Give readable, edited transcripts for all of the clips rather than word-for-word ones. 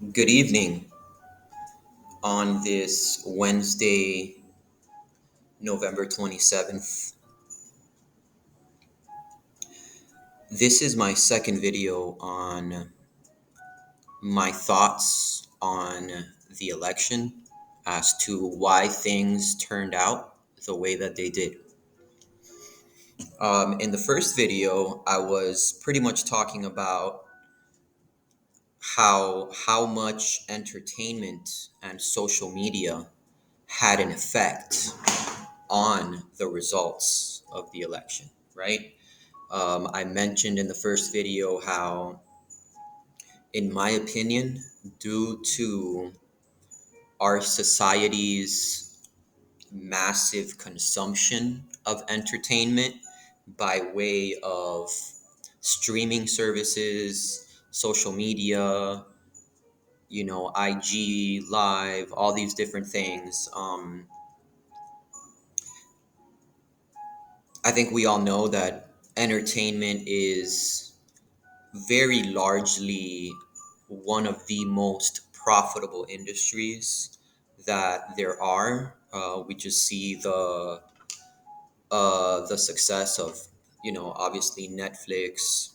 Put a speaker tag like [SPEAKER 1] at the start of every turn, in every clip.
[SPEAKER 1] Good evening on this Wednesday, November 27th. This is my second video on my thoughts on the election as to why things turned out the way that they did. In the first video, I was pretty much talking about how much entertainment and social media had an effect on the results of the election, right? I mentioned in the first video how, in my opinion, due to our society's massive consumption of entertainment by way of streaming services, social media, IG Live, all these different things. I think we all know that entertainment is very largely one of the most profitable industries that there are. We just see the success of obviously Netflix,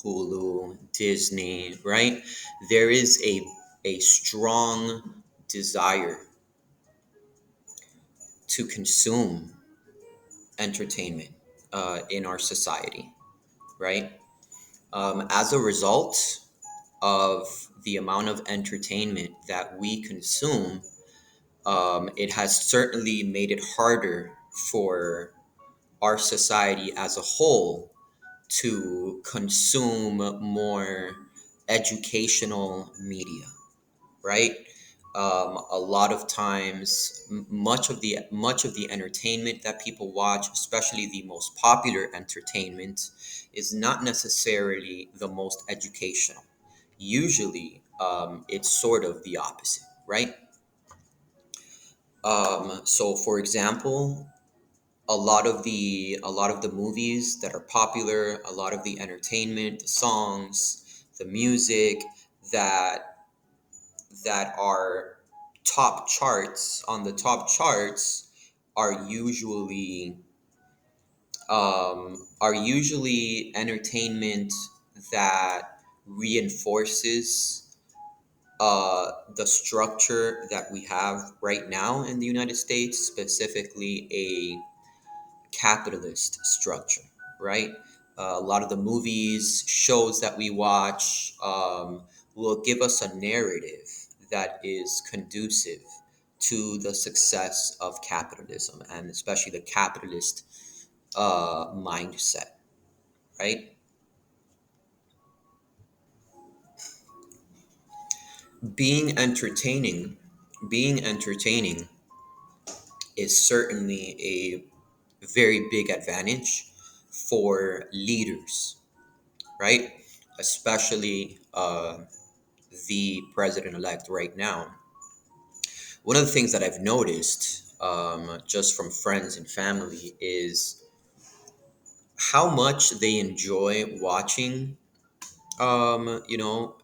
[SPEAKER 1] Hulu, Disney, right? There is a strong desire to consume entertainment in our society, right? As a result of the amount of entertainment that we consume, it has certainly made it harder for our society as a whole to consume more educational media, right? A lot of times, much of the entertainment that people watch, especially the most popular entertainment, is not necessarily the most educational. Usually, it's sort of the opposite, right? So, for example, a lot of the movies that are popular, a lot of the entertainment, the songs, the music that are top charts are usually entertainment that reinforces the structure that we have right now in the United States, specifically a capitalist structure, right? A lot of the movies, shows that we watch will give us a narrative that is conducive to the success of capitalism and especially the capitalist mindset, right? Being entertaining, being entertaining is certainly a very big advantage for leaders, right? Especially the president elect right now. One of the things that I've noticed just from friends and family is how much they enjoy watching, um, you know,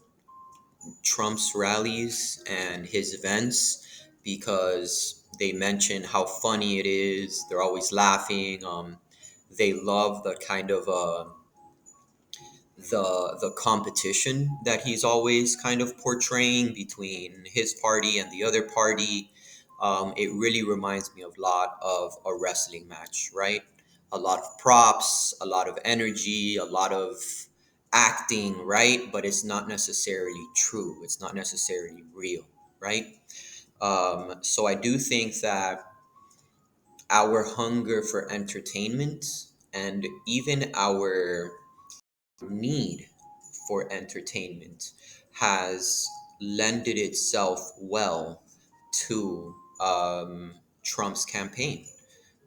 [SPEAKER 1] Trump's rallies and his events because they mention how funny it is. They're always laughing. They love the kind of the competition that he's always kind of portraying between his party and the other party. It really reminds me of a lot of a wrestling match, right? A lot of props, a lot of energy, a lot of acting, right? But it's not necessarily true. It's not necessarily real, right? So I do think that our hunger for entertainment and even our need for entertainment has lended itself well to Trump's campaign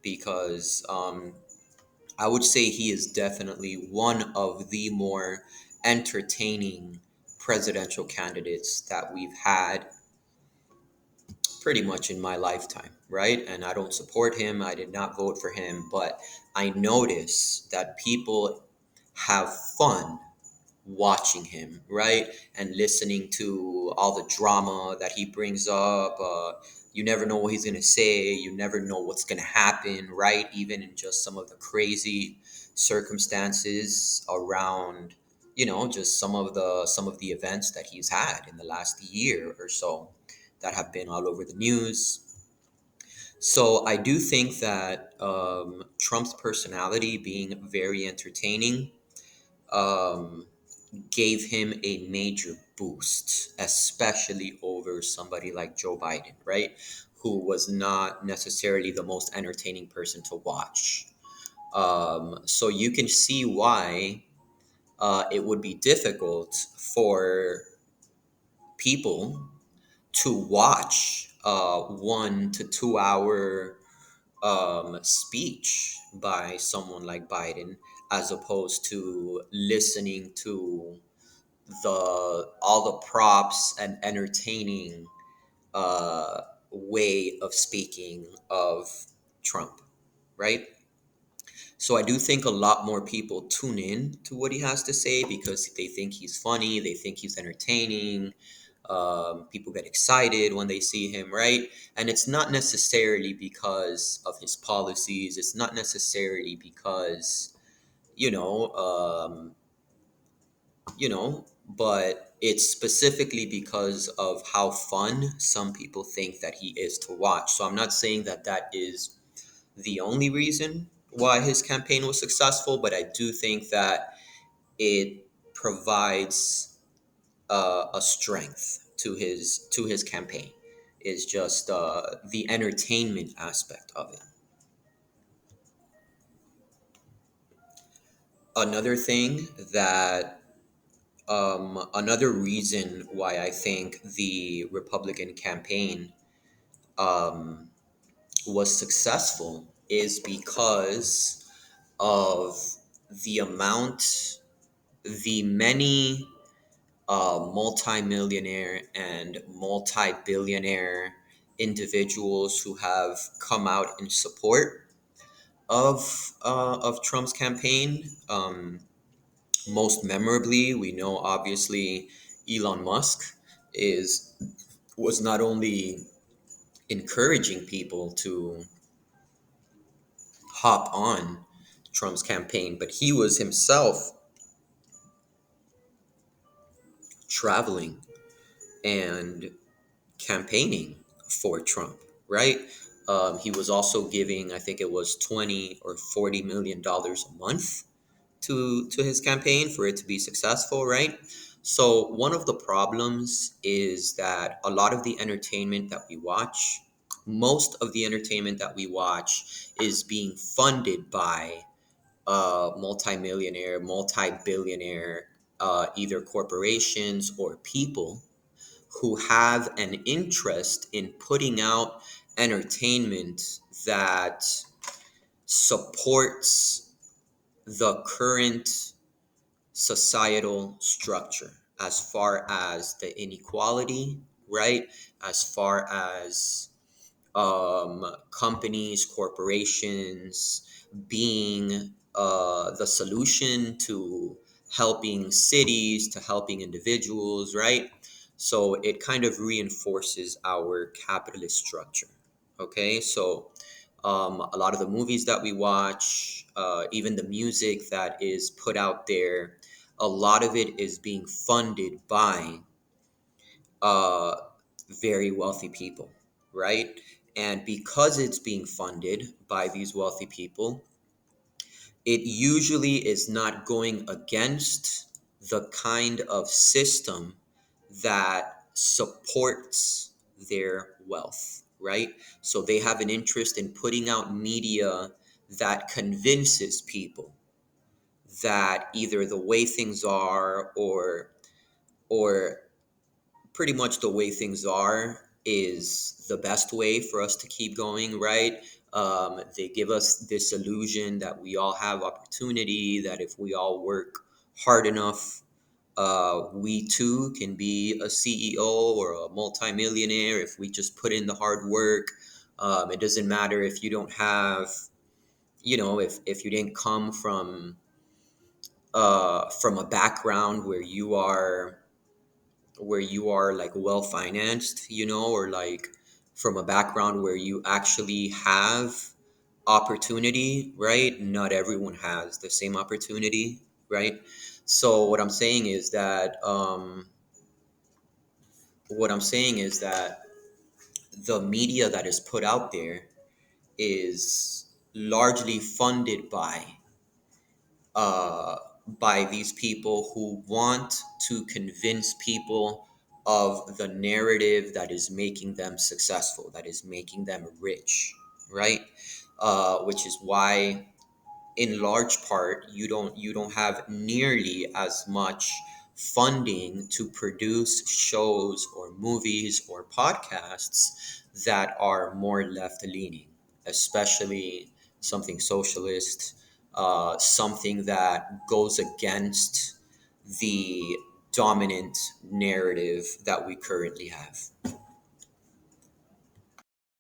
[SPEAKER 1] because I would say he is definitely one of the more entertaining presidential candidates that we've had pretty much in my lifetime, right? And I don't support him. I did not vote for him, but I notice that people have fun watching him, right? And listening to all the drama that he brings up. You never know what he's going to say. You never know what's going to happen, right? Even in just some of the crazy circumstances around, just some of the events that he's had in the last year or so that have been all over the news. So I do think that Trump's personality being very entertaining um, gave him a major boost, especially over somebody like Joe Biden, right? Who was not necessarily the most entertaining person to watch. So you can see why it would be difficult for people to watch 1 to 2 hour speech by someone like Biden, as opposed to listening to the all the props and entertaining uh, way of speaking of Trump, right? So I do think a lot more people tune in to what he has to say because they think he's funny, they think he's entertaining. People get excited when they see him, right? And it's not necessarily because of his policies. It's not necessarily because you know um, but it's specifically because of how fun some people think that he is to watch. So I'm not saying that that is the only reason why his campaign was successful, but I do think that it provides a strength to his campaign. Is just the entertainment aspect of it. Another thing that another reason why I think the Republican campaign um, was successful is because of the amount, the many multimillionaire and multi-billionaire individuals who have come out in support of Trump's campaign. Most memorably, we know obviously Elon Musk is was not only encouraging people to hop on Trump's campaign, but he was himself traveling and campaigning for Trump, right? He was also giving, I think it was 20 or $40 million a month to his campaign for it to be successful, right? So one of the problems is that a lot of the entertainment that we watch, most of the entertainment that we watch is being funded by multimillionaire, multi-billionaire, either corporations or people who have an interest in putting out entertainment that supports the current societal structure as far as the inequality, right? As far as companies, corporations being the solution to helping cities, to helping individuals, right? So it kind of reinforces our capitalist structure. Okay, so a lot of the movies that we watch, even the music that is put out there, a lot of it is being funded by uh, very wealthy people, right? And because it's being funded by these wealthy people, it usually is not going against the kind of system that supports their wealth, right? So they have an interest in putting out media that convinces people that either the way things are or pretty much the way things are is the best way for us to keep going, right? They give us this illusion that we all have opportunity, that if we all work hard enough, we too can be a CEO or a multimillionaire if we just put in the hard work. It doesn't matter if you don't have, if you didn't come from from a background where you are like well financed, or like from a background where you actually have opportunity, right? Not everyone has the same opportunity, right? So what I'm saying is that the media that is put out there is largely funded uh, by these people who want to convince people of the narrative that is making them successful, that is making them rich, right? Which is why, in large part, you don't have nearly as much funding to produce shows or movies or podcasts that are more left leaning, especially something socialist, something that goes against the dominant narrative that we currently have.